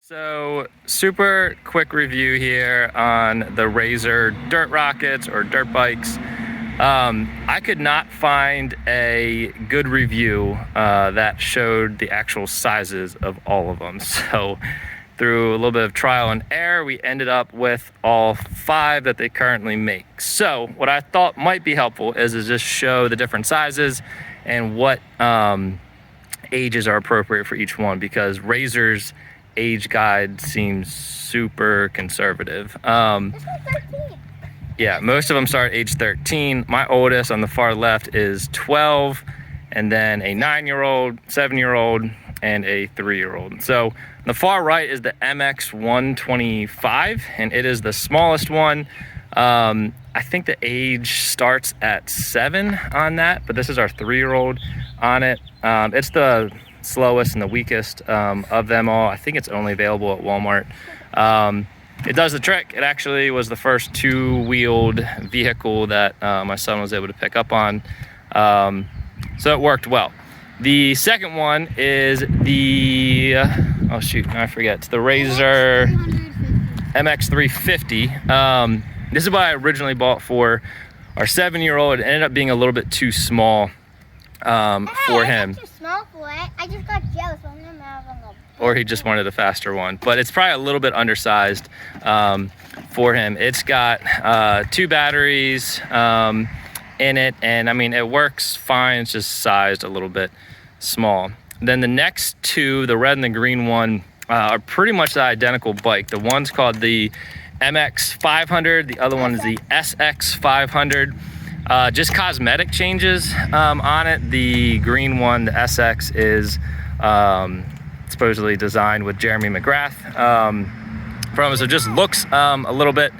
So, super quick review here on the Razor dirt rockets or dirt bikes. I could not find a good review that showed the actual sizes of all of them. So, through a little bit of trial and error, we ended up with all 5 that they currently make. So, what I thought might be helpful is to just show the different sizes and what ages are appropriate for each one, because Razor's age guide seems super conservative. Yeah, most of them start at age 13. My oldest on the far left is 12, and then a 9-year-old, 7-year-old, and a 3-year-old. So the far right is the MX125, and it is the smallest one. I think the age starts at 7 on that, but this is our 3-year-old on it. It's the slowest and the weakest of them all. I think it's only available at Walmart. It does the trick. It actually was the first 2-wheeled vehicle that my son was able to pick up on, so it worked well. The second one is the oh shoot, I forget, it's the Razor MX350. This is what I originally bought for our 7-year-old. It ended up being a little bit too small for him. Too small for it. I just got jealous when I'm having a... Or he just wanted a faster one, but it's probably a little bit undersized for him. It's got 2 batteries in it, and I mean, it works fine. It's just sized a little bit small. Then the next 2, the red and the green one, are pretty much the identical bike. The one's called the MX500, the other one is the SX500. Just cosmetic changes on it. The green one, the SX, is supposedly designed with Jeremy McGrath from it, so it just looks a little bit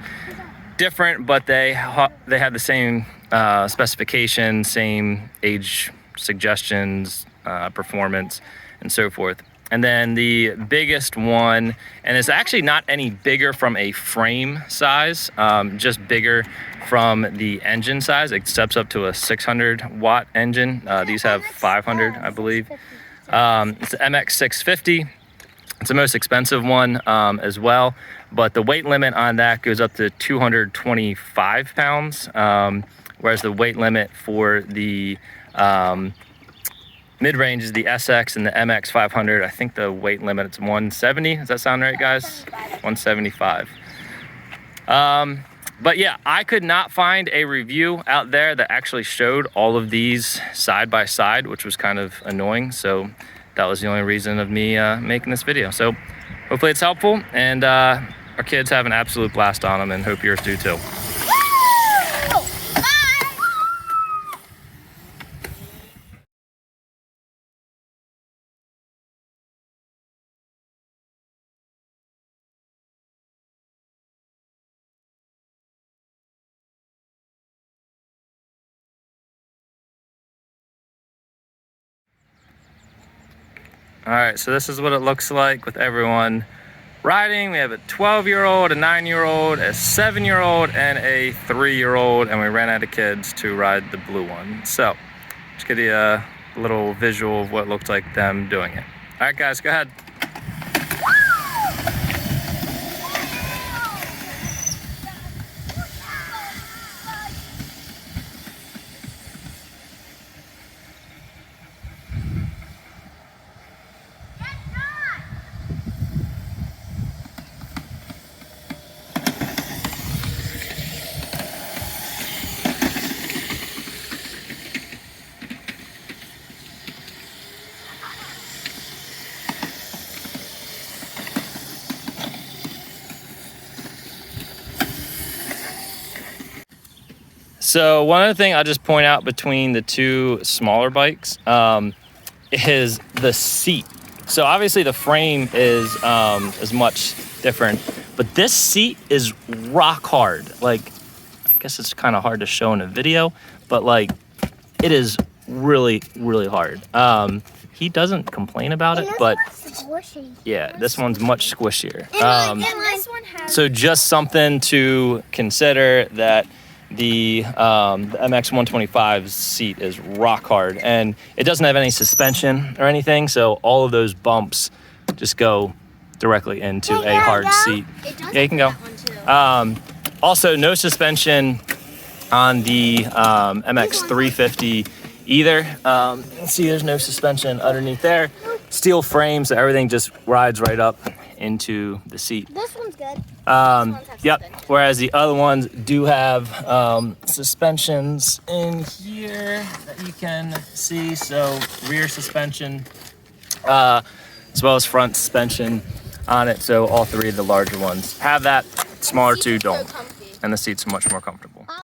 different, but they have the same specifications, same age suggestions, performance, and so forth. And then the biggest one, and it's actually not any bigger from a frame size, just bigger from the engine size. It steps up to a 600 watt engine. These have 500, I believe. It's the MX650. It's the most expensive one as well, but the weight limit on that goes up to 225 pounds, whereas the weight limit for the mid-range is the SX and the MX500. I think the weight limit is 170. Does that sound right, guys? 175. But yeah, I could not find a review out there that actually showed all of these side by side, which was kind of annoying. So that was the only reason of me making this video. So hopefully it's helpful, and our kids have an absolute blast on them, and hope yours do too. All right, so this is what it looks like with everyone riding. We have a 12-year-old, a 9-year-old, a 7-year-old, and a 3-year-old, and we ran out of kids to ride the blue one. So, just give you a little visual of what it looked like them doing it. All right, guys, go ahead. So one other thing I'll just point out between the 2 smaller bikes is the seat. So obviously the frame is much different, but this seat is rock hard. Like, I guess it's kind of hard to show in a video, but like, it is really, really hard. He doesn't complain about it, but yeah, this one's much squishier. So just something to consider, that the MX125's seat is rock hard, and it doesn't have any suspension or anything, so all of those bumps just go directly into Hey, a hard can I go? seat. It does Yeah, you can go. that one too. Also, no suspension on the MX350 either. You can see there's no suspension underneath there. Steel frame, so everything just rides right up into the seat. This one's good. Yep. Whereas the other ones do have suspensions in here that you can see. So rear suspension, as well as front suspension on it. So all three of the larger ones have that. Smaller two don't. And the seats are much more comfortable.